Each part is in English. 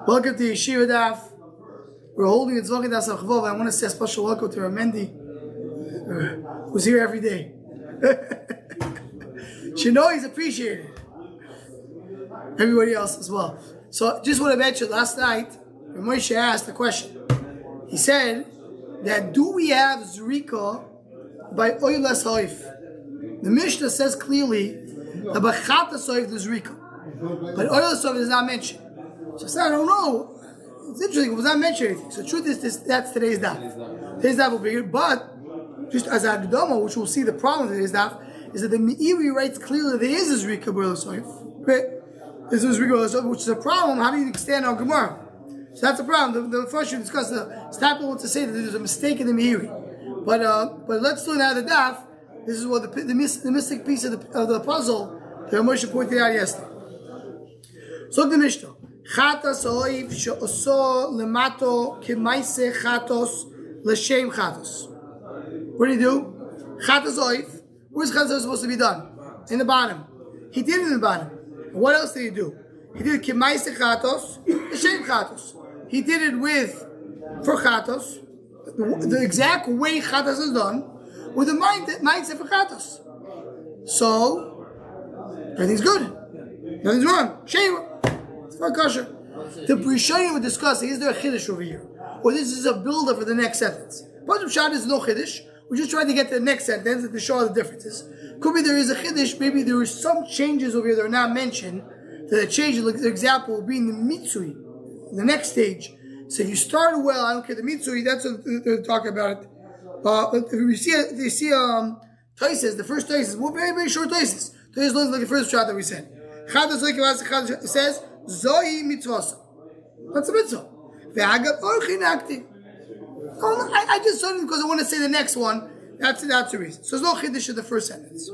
Welcome to Yeshiva Daf. We're holding a Zevachim Das Achvov. I want to say a special welcome to Ramendi, who's here every day. Should know he's appreciated. Everybody else as well. So just want to mention, last night, Moshe asked a question. He said that do we have Zrika by Oylas Haif? The Mishnah says clearly that by Chatas Haif there's Zrika. But Oylas Haif is not mentioned. So I said, I don't know. It's interesting, it was not mentioned anything. So the truth is, that's today's daf. Today's daf will be here, but just as a Agdama, which we'll see the problem with today's daf, is that the Meiri writes clearly there is a Zrika by Oylas Haif. Right? There's a Zrika by Oylas Haif, which is a problem. How do you extend on Gemara? So that's the problem. The first you discuss the Stapel wants to say that there's a mistake in the Meiri. But let's look at the daf. This is what the mystic piece of the puzzle that Moshe pointed out yesterday. So look at the Mishnah. Chatas oiv she'oso lemato k'maise chatos l'shem chatos. What did he do? Chatas oiv. Where's chatas supposed to be done? In the bottom. He did it in the bottom. And what else did he do? He did k'maise chatos l'shem chatos. He did it for chatos, the exact way chatos is done, with the mindset for chatos. So everything's good. Nothing's wrong. Shame. It's not kosher. The Rishonim were discussing, is there a chiddush over here? Or this is a builder for the next sentence. But of Shad is no chiddush. We're just trying to get to the next sentence to show the differences. Could be there is a chiddush, maybe there are some changes over here that are not mentioned. That the changes, like the example, will be in the mitzui, the next stage. So if you start well, I don't care the mitzui, that's what they're talking about it. If you see Taises, the first Taises, well, very, very short Taises. Taises looks like the first shot that we said. It says, Zoi mitzvah. That's a mitzvah. I just saw it because I want to say the next one. That's the reason. So there's no chiddush in the first sentence.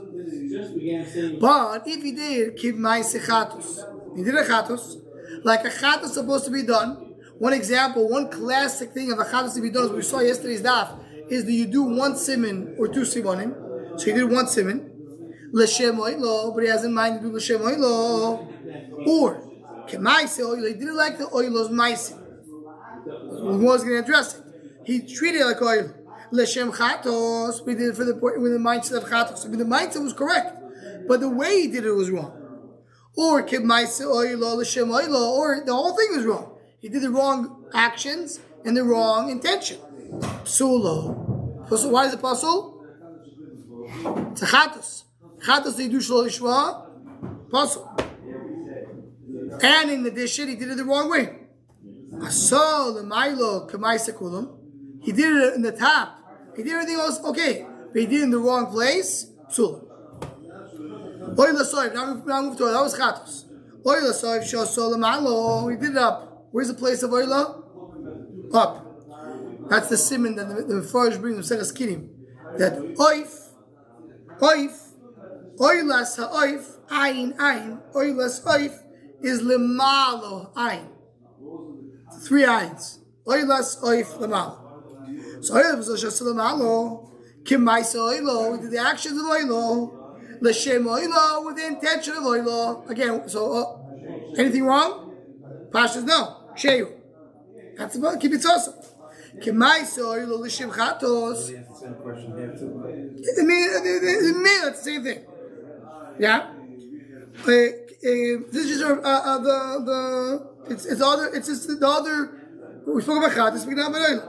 But if he did keep my sechatos, he did a chatos, like a chatos is supposed to be done. One example, one classic thing of a chatos to be done, as we saw yesterday's daf, is that you do one siman or two simanim. So he did one siman, l'shem oilo, but he has in mind to do l'shem oilo, or k'maise oilo. He didn't like the oilo's maise. We was going to address it. He treated it like oil. L'shem chatos, we did it with the mindset of chatos. I mean, the mindset was correct, but the way he did it was wrong. Or k'maise oilo, l'shem oilo, or the whole thing was wrong. He did the wrong actions and the wrong intention. Psulo. Why is it pasul? It's a chatos. Chatos they do shlo lishma. Pasul. And in addition, he did it the wrong way. Asol l'maylo k'maise kulam. He did it in the top. He did everything else okay, but he did it in the wrong place. Psulo. Oila soiv. Now move to it. That was chatos. Oila soiv shosol l'maylo. He did it up. Where's the place of oila? Up. That's the siman that the Mefarish brings of Seches Kirim. That oif, oilas ha'oif, ayin, oilas oif is lemalo, ayin. 3 ayins. Oilas oif lemalo. So oilas is just lemalo. Kimaisa oilo, we did the actions of oilo. L'shem oilo, with the intention of oilo. Again, so anything wrong? Pashas no. Sheyu. That's about keep it awesome. K'maisa oilo l'shem chatos. They ask the same question here too. It's the same thing. Yeah. This is just it's other. It's just the other. We spoke about chatos. We speak about oilo.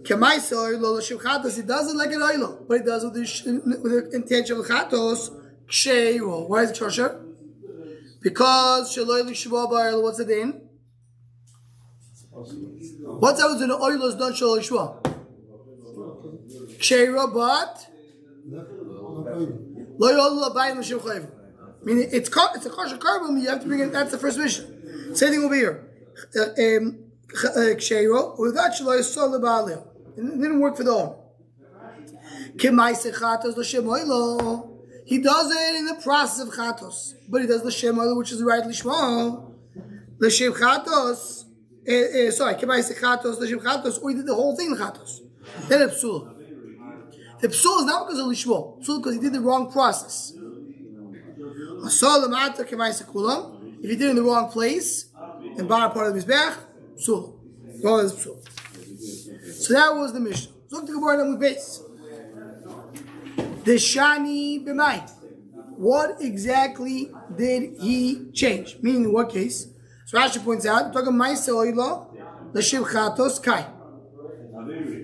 K'maisa oilo l'shem chatos. He does it like an oilo, but he does it with the intention of chatos. Sheyu. Why is it kosher? Because shaloi l'shua ba'oilo. What's the din? What's that was in the oil is done shaloi shua? Ksheira, but lo yolu abayim l'shem chayv. Meaning it's a kosher carbon. You have to bring it. That's the first mission. Same thing over here. Ksheira without shaloi yisol leba'aleh. It didn't work for the owner. K'maise chatos l'shem oilo. He does it in the process of chatos, but he does l'shem oilo, which is the right lishma. L'shem chatos. K'maise chatos l'shem chatos, or he did the whole thing in chatos. Then it's psul. The psul is not because of lishma. Psul because he did the wrong process. If he did it in the wrong place, and bottom part of the Mizbeach, psul. All is psul. So that was the Mishnah. So look at the Gemara on the base. The Shani b'may. What exactly did he change? Meaning in what case? So Rashi points out, we're talking Ma'aseh Oilo, l'shiv chatos kai.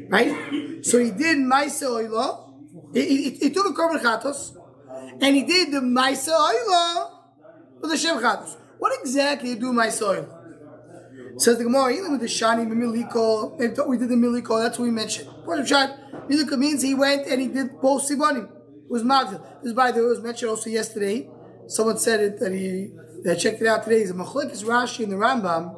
Right? So he did Ma'aseh Oilo. He took a korban chatos, and he did the Ma'aseh Oilo with the shiv chatos. What exactly do Ma'aseh Oilo? Says the Gemara, even with the Shani b'miliko, we did the miliko, that's what we mentioned. Miliko means he went and he did both sibonim. It was mavdil. This, by the way, was mentioned also yesterday. Someone said it that I checked it out today. It's a machlekes Rashi and the Rambam.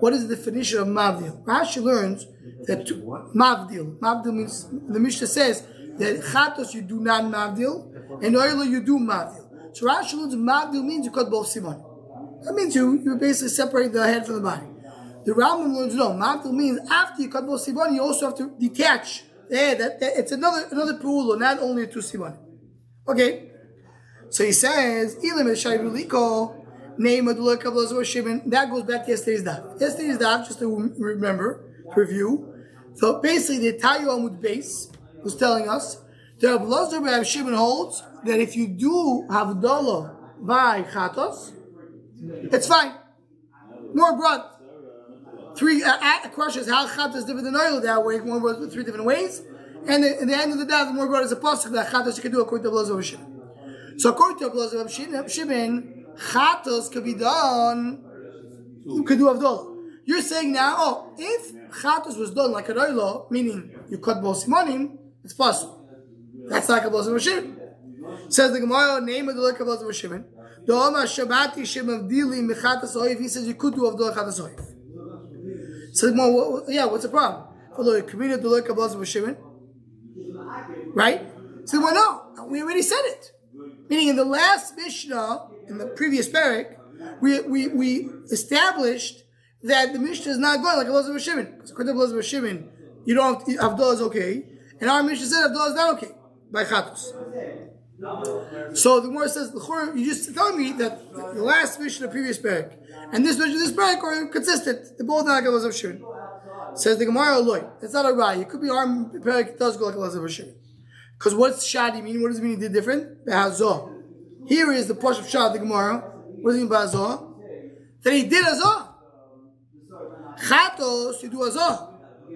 What is the definition of mavdil? Rashi learns that mavdil means, the Mishnah says that chatos you do not mavdil and oilo you do mavdil. So Rashi learns mavdil means you cut both sibonim. That means you basically separate the head from the body. The Rambam learns no. Mavdil means after you cut both sibonim, you also have to detach the head. That it's another pu'ulo, not only two sibonim. Okay, so he says, that goes back to yesterday's daf. Yesterday's daf, just to remember, to review. So basically, the Tayu Amud base was telling us that Rabbi Elazar ben Shimon holds that if you do Havdalah by Chatos, it's fine. More broad. Three questions: how Chatos is different than oil that way? One broad with three different ways. And in the end of the day, the more broad is a pasuk that chatos you can do according to Rabbi Elazar ben Shimon. So according to Rabbi Elazar ben Shimon, chatos could be done. You could do avdol. You're saying now, if chatos was done like a roilo, meaning you cut both simonim, it's pasuk. That's like Rabbi Elazar ben Shimon. Says the Gemara, name of the Rabbi Elazar ben Shimon. The Omar Shabbati Shem Avdili mechatos oiv. He says you could do avdol chatos oiv. So the Gemara, what's the problem? For the community to look at Rabbi Elazar ben Shimon. Right? So well, no, we already said it. Meaning in the last Mishnah, in the previous parak, we established that the Mishnah is not going like Elazar ben Shimon. Because according to Elazar ben Shimon, you don't have Avdol is okay, and our Mishnah said Avdol is not okay by Chatos. So the Gemara says, you just tell me that the last Mishnah, the previous parak, and this Mishnah, this parak are consistent. They're both not like Elazar ben Shimon. Says the Gemara, look, that's not a right. It could be our parak does go like Elazar ben Shimon. Because what's shadi mean? What does it mean he did different? Behazah. Here is the push of shad, the Gemara. What does it mean by hazah? That he did hazah. Chatos, you do hazah.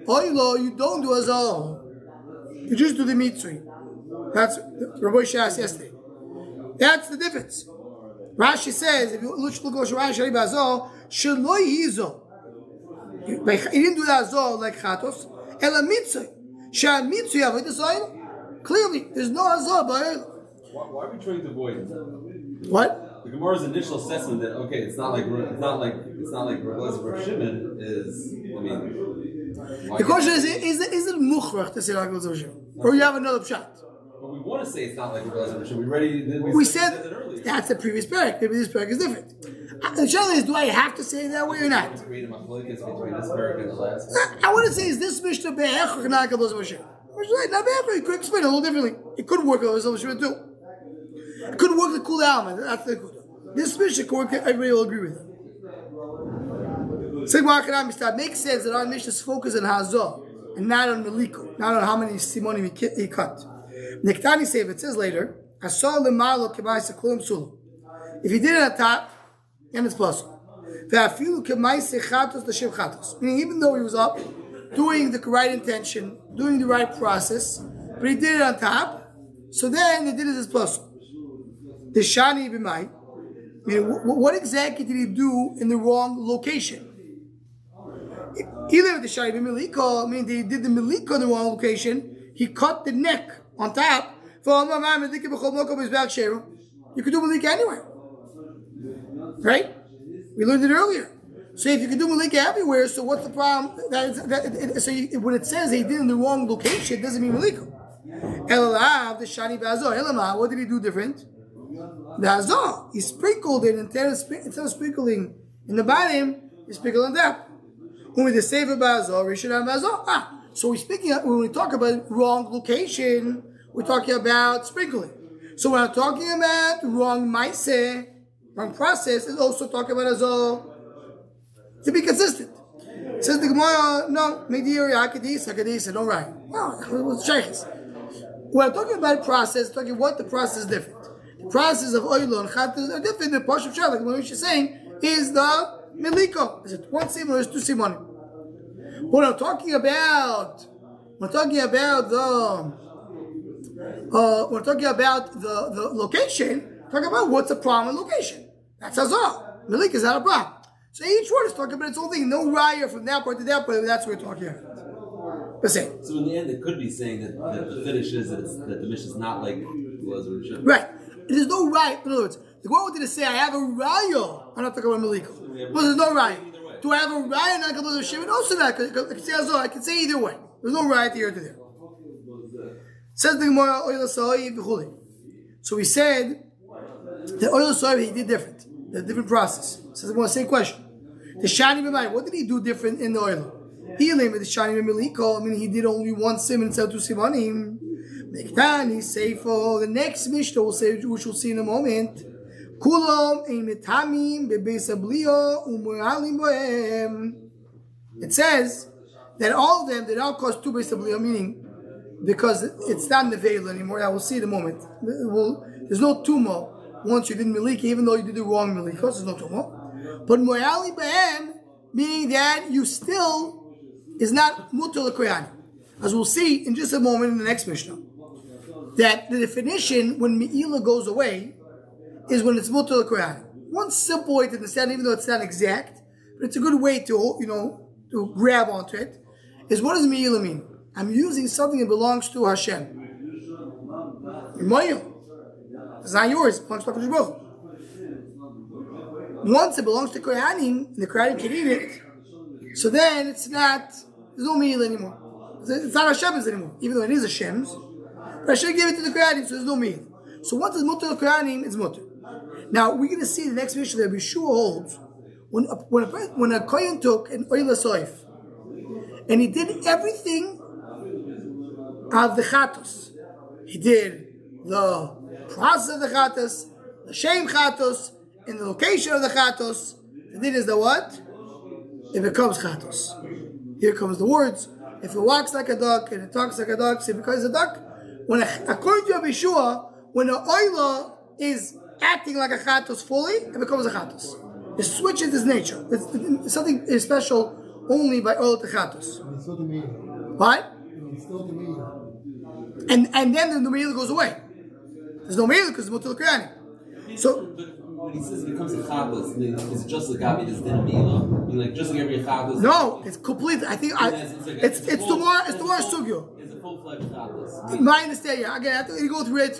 Oilo, you don't do hazah. You just do the mitzvah. That's what Rabbi Yisrael asked yesterday. That's the difference. Rashi says, if you look at Rashi, hazah, shaloi hizo. He didn't do the hazah like chatos. Ela mitzvah. Shad mitzvah avoid the soil. Clearly, there's no hazah by Why are we trying to avoid it? What? The Gemara's initial assessment that it's not like Rabbi Elazar ben Shimon is. I mean, the question is it mukhrach to say like Rabbi Elazar ben Shimon, or you have another shot? But we want to say it's not like Rabbi Elazar ben Shimon. We said that earlier. That's the previous parak. Maybe this parak is different. The challenge is, do I have to say it that way or not? Between this parak and the last. I want to say, is this Mishnah be'ech or not Rabbi Elazar ben Shimon? Not bad, but you could explain it a little differently. It could work with Rabbi Elazar ben Shimon too. It could work the cool element. That's the good. This Mishnah could work. Everybody will agree with it. Makes sense that our Mishnah is focused on hazah and not on meliko, not on how many simonim he cut. Nektani Seif, it says later, asal lemalo k'maisa kulam sulam. If he did it at top, then it's possible. Ve'afilu k'maisa chatos l'shem chatos. Meaning, even though he was up, doing the right intention, doing the right process, but he did it on top, so then he did it as possible. The shani b'may, meaning what exactly did he do in the wrong location? Either the shani b'miliko, meaning he did the miliko in the wrong location, he cut the neck on top. You could do milika anywhere, right? We learned it earlier. So if you can do malika everywhere, so what's the problem? When it says he did in the wrong location, it doesn't mean malika. Elalav the shani b'azor. Elama, what did he do different? The azor. He sprinkled it instead of sprinkling in the bottom. He sprinkled on top. When we say b'azor, we should have b'azor. So when we talk about wrong location, we're talking about sprinkling. So when I'm talking about wrong ma'aseh, wrong process, it's also talking about azor. To be consistent. Says the Gemara, no, Medir, Hakadis, don't write. No, it's Sheikhs. When I'm talking about process, talking what the process is different. The process of Oylo and Chatas are different. The Pash of Shah, like what she's saying, is the Miliko. Is it one simon or is two simonim? When I'm talking about the location, talking about what's a prominent location. That's Hazar. Milik is not a problem. So each word is talking about its own thing. No raya from that part to that part. That's what we're talking about. The same. So in the end, it could be saying that the finish is that the mission is not like it was or it should. Right. There's no raya. In other words, the Gemara wanted to say, I have a raya. I'm not talking about Miliko. Well, there's no raya. Do I have a raya? Not going to Shimon? Also, that I can say Hazar. I can say either way. There's no raya here to there. Says the Gemara, Oyla Sa'iv v'chuli. So we said the Oyla Sa'iv he did different. A different process. Says the Gemara, same question. The Shani B'mai, what did he do different in the Oyla? He named the Shani B'miliko. I mean, he did only one simon instead of two simonim. Mektani Seifo. The next Mishnah will say, which we'll see in a moment. Kulam ein metamim bebeis ablio u'mu'alim bohem. It says that all of them did not cause two beis ablio, meaning because it's not neveil anymore. I will see in a moment. There's no tumor once you did milika, even though you did the wrong milika. There's no tumor. But mo'ali b'hem, meaning that you still is not mutal l'koyani. As we'll see in just a moment in the next Mishnah, that the definition when me'ila goes away is when it's mutal l'koyani. One simple way to understand, even though it's not exact, but it's a good way to to grab onto it, is what does me'ila mean? I'm using something that belongs to Hashem. It's not yours. It belongs to HaKadosh Baruch Hu. Once it belongs to Kohanim, the Kohanim can eat it, so then it's not, there's no meal anymore. It's not Hashem's anymore, even though it is Hashem's. But Hashem gave it to the Kohanim, so there's no meal. So once it's mutter to Kohanim, it's mutter. Now, we're going to see the next mission that Yeshua holds, when a Kohen took an Oyla Soif, and he did everything of the Chatos. He did the process of the Chatos, the Shem Chatos, and the location of the Chatos. The thing is the what? It becomes Chatos. Here comes the words. If it walks like a duck and it talks like a duck, so it becomes a duck. According to Yeshua, when the Oyla is acting like a Chatos fully, it becomes a Chatos. It switches its nature. It's something special only by Oyla to Chatos. What? And then the meal goes away. There's no meal because it's mutal l'koyani. So when he says it becomes a chatos, is it just like Gabi that's din meila? Like just like every chatos? No, it's complete. I think it's tomorrow sugyo. It's a full-fledged chatos. My understanding. Yeah, again, I have to go through it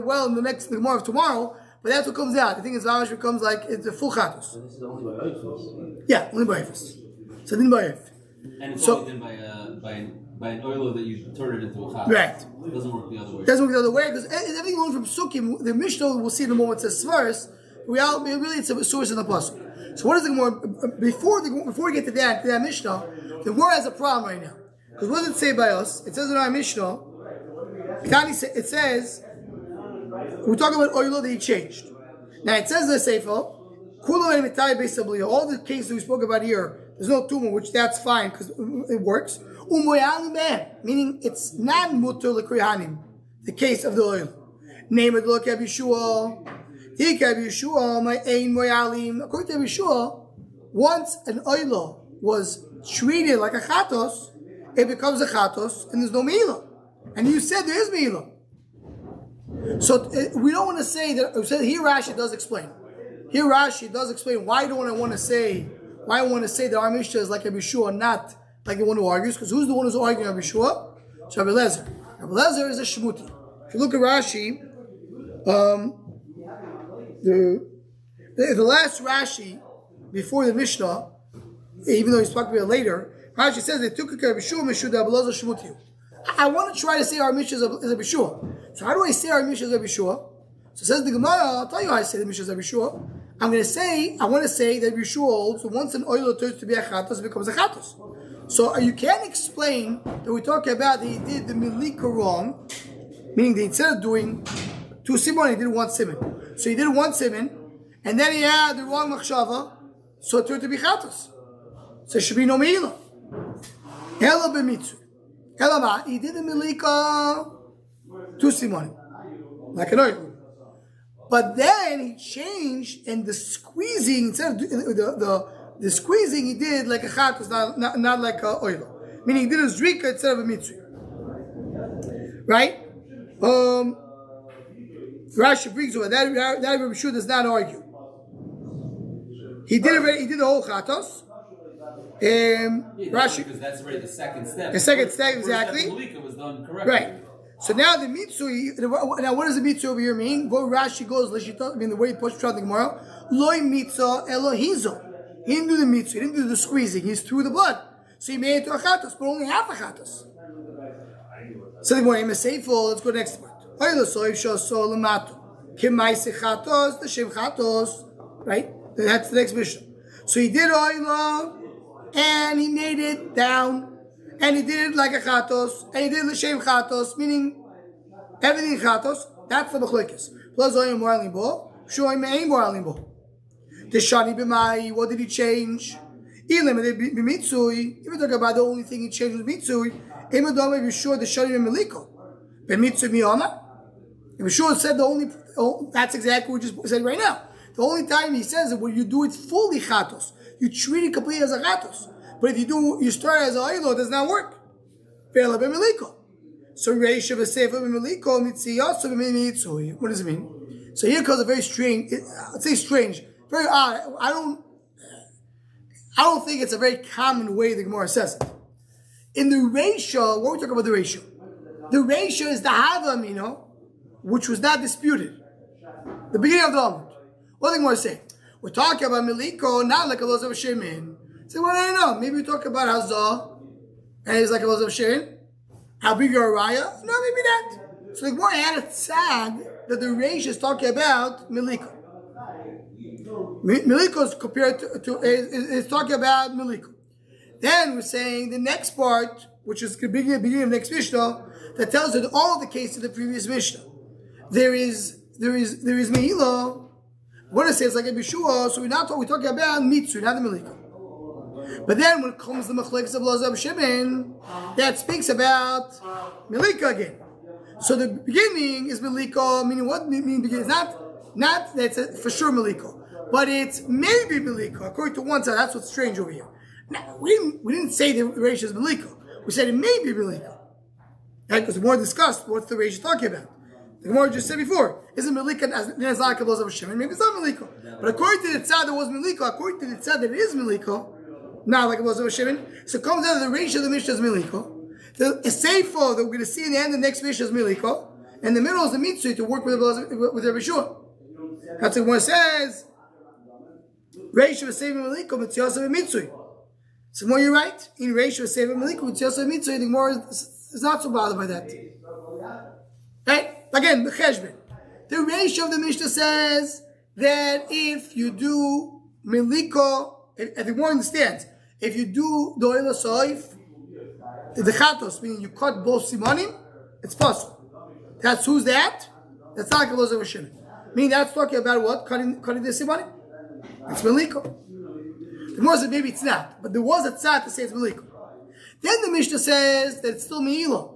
well in the next tomorrow of tomorrow. But that's what comes out. I think it's Vamash becomes like it's a full chatos. This is only by Eifus. Yeah, only by Eifus. So din by Eif. And it's only din by an oil that you turn it into a chatos. Right. It doesn't work the other way. It doesn't work the other way because everything learned from Sukkim, the Mishnah we'll see in a moment says Svaris. Really, it's a source in the puzzle. So what is the Gemara? Before we get to that Mishnah, the Gemara has a problem right now. Because what does it say by us? It says in our Mishnah, it says, we're talking about oil that he changed. Now it says the Sefer, all the cases we spoke about here, there's no tumor, which that's fine because it works. Meaning it's not mutter l'krihanim, the case of the oil. Name it look at Yeshua. According to Yeshua, once an oila was treated like a chatos, it becomes a chatos, and there's no meila. And you said there is meila. So we don't want to say that. Here Rashi does explain. Here Rashi does explain why don't I want to say that our Mishnah is like a Yeshua, not like the one who argues. Because who's the one who's arguing Rabbi Yeshua? It's Rabbi Lezer. Rabbi Lezer is a shmuti. If you look at Rashi, the last Rashi before the Mishnah, even though he's talking about it later, Rashi says they took a Bishua Mishu da Abelazar Shmutiu. I want to try to say our Mishnah is a Bishua. So how do I say our Mishnah is a Bishua? So says the Gemara, I'll tell you how I say the Mishnah is a Bishua. I want to say that Bishua holds once an oil turns to be a chatos, it becomes a chatos. So you can't explain that we're talking about that he did the milika wrong, meaning that instead of doing two simon, he did one simon. So he did one simon, and then he had the wrong machshava. so it turned to be chatos. So it should be no meila. Ela b'mitzvah. Ela ma, he did the milika to simonim, like an oil. But then he changed, and the squeezing, instead of the squeezing, he did like a chatos, not like a oil. Meaning he did a zrika instead of a mitzvah. Right? Rashi brings over that Rabbi Shua does not argue. He did the whole chatos. Rashi, because that's already the second step. The second step, exactly. The Malika was done correctly. Right. So now the mitzui. Now what does the mitzui over here mean? Go Rashi goes. I mean the way he puts the tomorrow. Loi mitzah elohizo. He didn't do the mitzui. He didn't do the squeezing. He's through the blood. So he made it to a chatos, but only half a chatos. So the morning is faithful. Let's go to the next part. Right? That's the next mission. So he did oila, and he made it down, and he did it like a chatos, and he did l'shem chatos, meaning everything chatos. That's the b'chlekes. Plus oil more limbo, shoy me'im more limbo. The shani b'mai. What did he change? Ilim b'mitzui. If we talk about the only thing he changed was mitzui, Imadom be sure the shani b'miliko. B'mitzui miyama. If sure said the only. That's exactly what we just said right now. The only time he says it when you do it fully chatos, you treat it completely as a chatos. But if you start as a oilo, it does not work. So Yeshiva sefer b'miliko mitziyasu b'mitzui. What does it mean? So here comes a very strange. I'd say strange, very odd. I don't think it's a very common way the Gemara says it. In the ratio, what are we talking about the ratio? The ratio is the hava amino, which was not disputed. The beginning of the Talmud. What do the Gemara say? We're talking about miliko, not like a loz of shemin. Say, well, I don't know. Maybe we talk about hazah, and it's like a loz of shemin. How big your raya? No, maybe not. So the Gemara had a tzad that the ratio is talking about miliko. Miliko is compared to is talking about miliko. Then we're saying the next part, which is the beginning of the next Mishnah, that tells you that all the cases of the previous Mishnah. There is Mehila. What it says like a Bishua, so we're talking about Mitzvah, not the Miliko. But then when it comes to the Machlekes of Lazab Shimon, that speaks about Milika again. So the beginning is Miliko, meaning what? Meaning beginning is not that's for sure Miliko, but it's maybe Miliko. According to one side, that's what's strange over here. Now, we didn't say the ratio is Miliko. We said it may be Miliko. Right? Because the more discussed, what's the ratio talking about? The Gemara just said before, isn't Milika as like a of Shimon? Maybe it's not Miliko. But according to the tzad that was Miliko, according to the tzad that it is Miliko, not like a of Shimon, so it comes out of the ratio of the Mishnah is Miliko. The Seifo that we're going to see in the end of the next Mishnah is Miliko, and the middle is the Mitzvah to work with Rabbi Shua. That's what Gemara says. Ratio of saving Miliko, Mitzvah Mitzvah. So more you're right. In ratio of saving Miliko, Mitzvah Mitzvah, the Gemara is not so bothered by that. Right? Again, the cheshbon. The ratio of the Mishnah says that if you do miliko, if the Gemara understands, if you do doila soif, the chatos, meaning you cut both simanim, it's possible. That's who's that? That's not like a loz of Shimon. Meaning that's talking about what? Cutting the simanim. It's miliko. The Gemara said maybe it's not, but there was a tzad to say it's miliko. Then the Mishnah says that it's still meilo.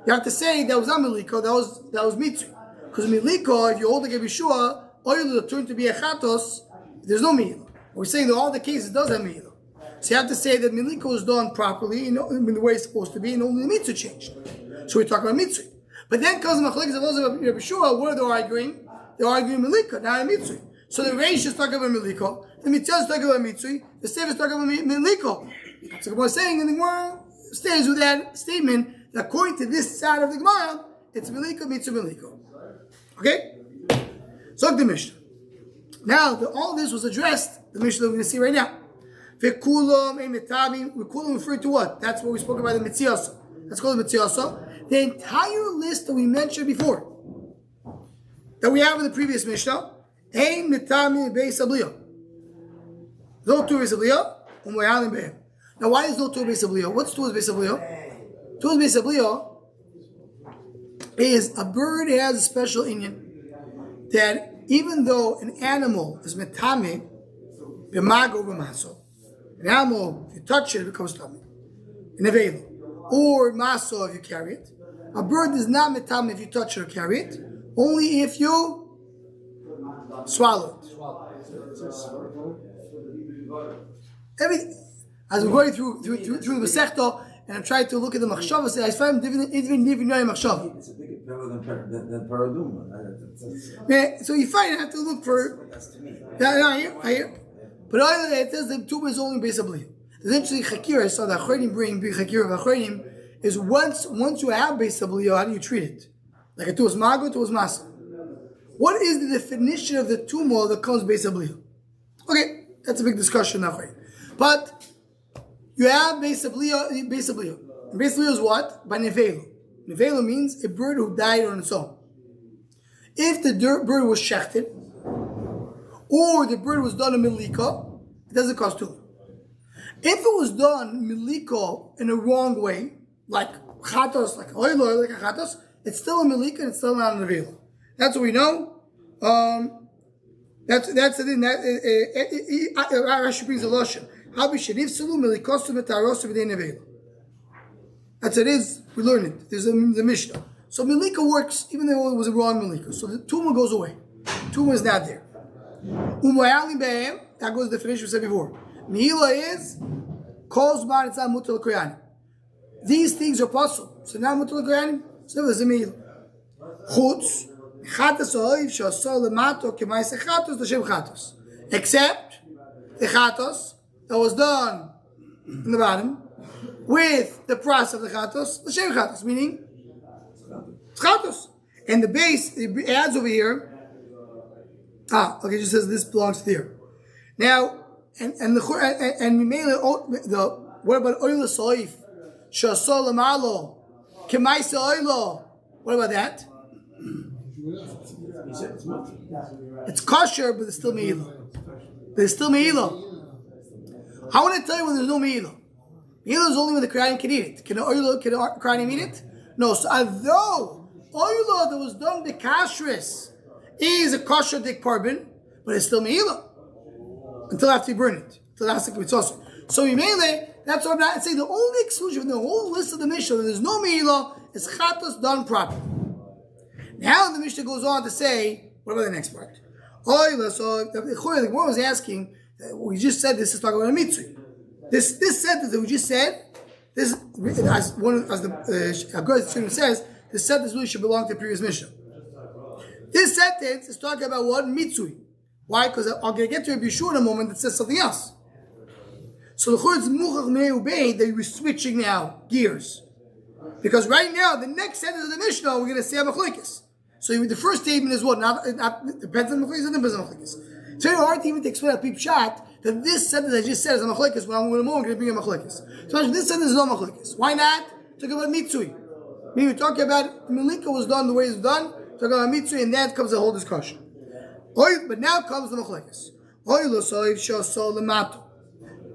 You have to say that was not miliko, that was mitzvah. Because miliko, if you hold like a bishua, oil will turn to be a chatos, there's no miilo. We're saying that all the cases does have miilo. So you have to say that miliko is done properly, in the way it's supposed to be, and only the mitzvah changed. So we're talking about mitzvah. But then comes the machlekes of Rabbi Shua, what are they arguing? They're arguing miliko, not a mitzvah. So the reish is talking about miliko, the mitzvah is talking about mitzvah, the sefer is talking about miliko. So what we're saying, and the Gemara stays with that statement. According to this side of the Gemara, it's Miliko, Mitzvah, Miliko. Okay? So the Mishnah. Now, all this was addressed, the Mishnah we're going to see right now. V'kulam e'metabim. V'kulam referring to what? That's what we spoke about, the Mitziasa. That's called the Mitziasa. The entire list that we mentioned before, that we have in the previous Mishnah, ein metabim beis abliya. Lo tu beis abliya, u'moyalim be'em. Now, why is lo tu beis abliya? What's tu beis abliya? Tuas Beis Abliya is a bird has a special inyan that even though an animal is metame B'mago b'maso. An animal, if you touch it, it becomes tummy. In a veil. Or maso if you carry it. A bird is not metam if you touch it or carry it. Only if you swallow it. Everything. As we're going through the Masechta, and I'm trying to look at the machshava, I find even machshava. It's a bigger pillar than paraduma. Yeah, so you find you have to look for. That's to me. Yeah, I hear. But it says the tumor is only based on belief. Essentially, chakira. So the achronim bring chakira of achronim is once you have based on belief, how do you treat it? Like a tuas mago, tuas masa. What is the definition of the tumor that comes based on belief? Okay, that's a big discussion now. But you have based on belief. Based on belief is what? By nevelo. Nevelo means a bird who died on its own. If the bird was shechted, or the bird was done in milika, it doesn't cost two. If it was done milika in a wrong way, like chatos, like oil, like a chatos, it's still a milika and it's still not an nevelo. That's what we know. That's the thing. Rashi brings a lotion. That's it is. We learn it. There's the Mishnah. So milika works even though it was a wrong milika. So the tumor goes away. Tumor is not there. That goes to the definition we said before. Mihila is calls bar it's not mutal koyanim. These things are possible. So now mutal koyanim. So there's a mihila. Chutz chatos oiv shasol lemato k'maiseh chatos l'shem chatos. Except the chatos that was done in the bottom with the process of the chatos l'shem chatos, meaning chatos. And the base it adds over here. Okay, it just says this belongs to there. Now, and what about oil soif? Shasol amalo, kemaisa oilo. What about that? It's kosher, but it's still meila. There's still meila. I want to tell you when there's no meila. Meila is only when the Kohanim can eat it. Can the Kohanim eat it? No. So although oil that was done by kashrus is a kosher dik parbin, but it's still meila until after you burn it. Until after it's also. So meila, that's what I'm not saying. The only exclusion from the whole list of the Mishnah, there's no meila, is chatos done properly. Now the Mishnah goes on to say, what about the next part? So the Gemara was asking, we just said this is talking about a mitzvah. This sentence that we just said, this as the Agudas says, this sentence really should belong to the previous Mishnah. This sentence is talking about what? Mitzui. Why? Because I'm going to get to a Bishur in a moment that says something else. So the Church is Muchach Me'ubei that we're switching now gears. Because right now, the next sentence of the Mishnah, we're going to say Machlekes. So the first statement is what? Not depends on Machlekes and depends on Machlekes. It's very hard to even explain a peep shot that this sentence I just said is a Machlekes, when I'm going to bring a Machlekes. So this sentence is not Machlekes. Why not? Talk about Mitzui. Maybe we're talking about Milika was done the way it's done. Talking about Mitzui, and that comes the whole discussion. But now comes the Machlekes.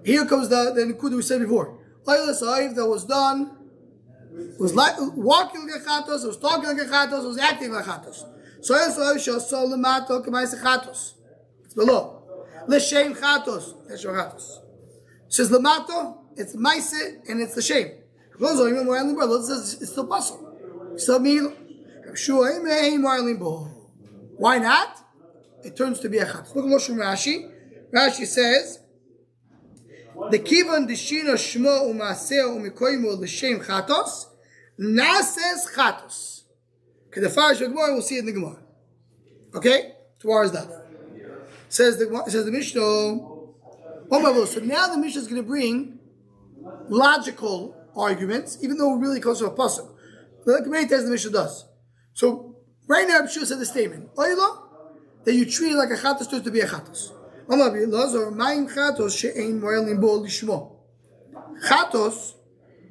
Here comes the Nikud we said before. That was done, was like walking like a chatos, was talking like a chatos, was acting like a chatos. It's below. L'shem chatos. That's your chatos. It says lamato, it's maise, and it's the shame. It says it's still possible. Still meal. Why not? It turns to be a chatos. Look at Rashi. Rashi says, the kivan deshina shmo umaseo umikoimo l'shem chatos nases chatos. Okay, the Farish Gemara, we'll see it in the Gemara. Okay, tomorrow is that. Says the Mishnah. So now the Mishnah is going to bring logical arguments, even though it really comes from a pasuk. Like many times the Mishnah does. So right now, Mishnah said the statement: Oila, that you treat it like a chatos turns to be a chatos. Chatos,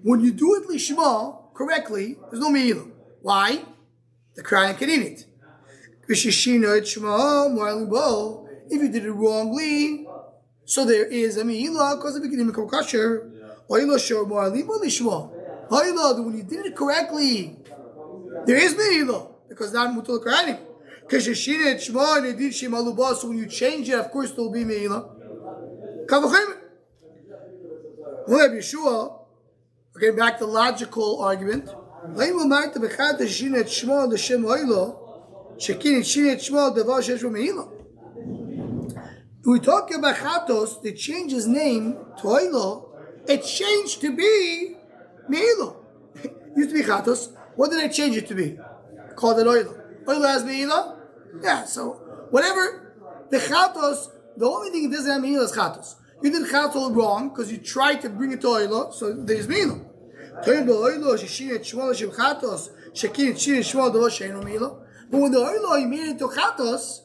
when you do it lishma correctly, there's no meila. Why? The Kohanim can eat it. If you did it wrongly, so there is a meila because the beginning become kosher. When you did it correctly, there is meila because not mutal Kohanim. So when you change it, of course there will be meila. Kavachim. We'll have Yeshua. Okay, back to logical argument. We talk about Chatos, they changed his name to Oilo. It changed to be Meilo. Used to be Chatos. What did they change it to be? Called it Oilo. Oilo has Meilo? Yeah, so whatever. The Chatos, the only thing it doesn't have Meilo is Chatos. You did Chatos wrong because you tried to bring it to Oilo, so there's Meilo. But when the Oilo, you made it to Chatos,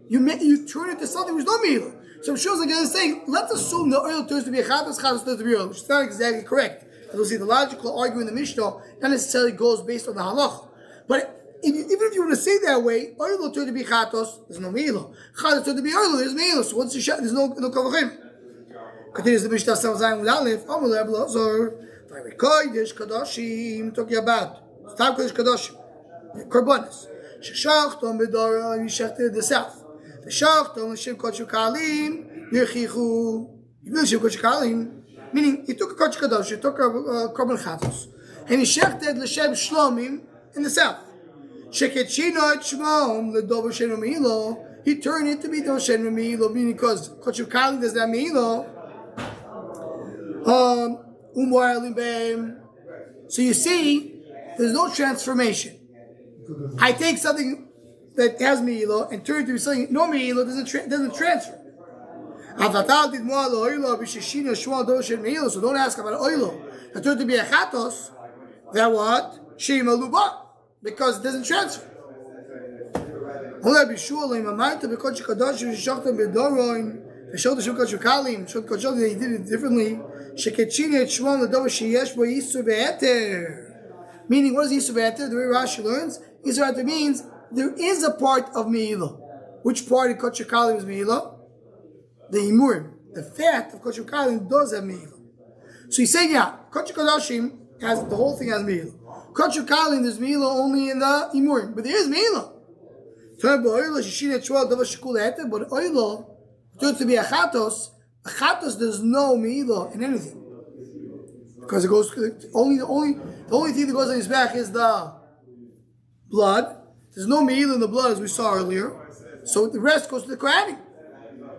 you turn it to something which is no Meilo. So I'm sure like saying, let's assume the oil turns to be a Chatos, Chatos turns to be oil, which is not exactly correct. As we'll see, the logical argument in the Mishnah not necessarily goes based on the halach. But even if you were to say that way, oil will turn to be Chatos, there's no Meilo. Chatos turn to be oil, there's Meilo. So what's the shot? There's no Kavachim. Continues the Mishnah Samazayim with Aleph, Amul Eblazor, Kodesh Kadoshim, talking about Stam Kodesh Kadoshim, Korbanos. Sheshachtom Bedora, you shechted the south. The Shachtom, Hashem Kodesh Kalim, Yerchichu. You know Hashem Kodesh Kalim, meaning he took a Kodesh Kadosh, he took a Korban Chatos, and he shechted L'Shem Shlomim in the south. Sheketchino et Shmom, the Dover Shem Meilo, he turned it to be Dover Shem Meilo, meaning because Kodesh Kalim does that Meilo. So you see, there's no transformation. I take something that has meilo and turn it to something no meilo doesn't transfer. So don't ask about oilo. It turned to be a chatos. That what? Shema luba, because it doesn't transfer. They showed the Shulchan Shukalim, they did it differently. Meaning, what is Yisur Be'eter? The way Rashi learns, Yisur Be'eter means there is a part of Me'ilah. Which part of Kodesh Kalim is Me'ilah? The Imurim. The fat of Kodesh Kalim does have Me'ilah. So he's saying, yeah, Kodesh Kodashim has, the whole thing has Me'ilah. Kodesh Kalim, there's Me'ilah only in the Imurim. But there is Me'ilah. But Oilo, to be a chatos there's no meilo in anything because it goes the only thing that goes on his back is the blood. There's no meilo in the blood as we saw earlier, so the rest goes to the Kohanim.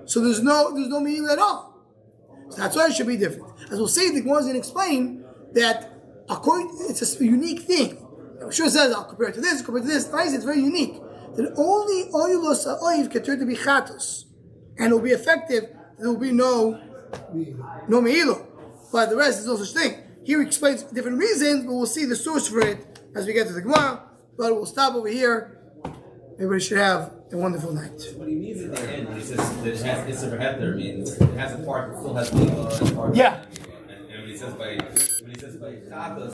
So there's no meilo at all. So that's why it should be different. As we'll see, the Gemara is going to explain that it's a unique thing. I'm sure it says compared to this. It's very unique. That only oilos ha'oiv can turn to be chatos. And it will be effective. There will be no meilo. But the rest is no such thing. Here he explains different reasons, but we'll see the source for it as we get to the Gemara. But we'll stop over here. Everybody should have a wonderful night. What he means at the end, when he says that it has Isser Heter, means it has a part that still has meilo and a part. Yeah. And when he says by Chatos,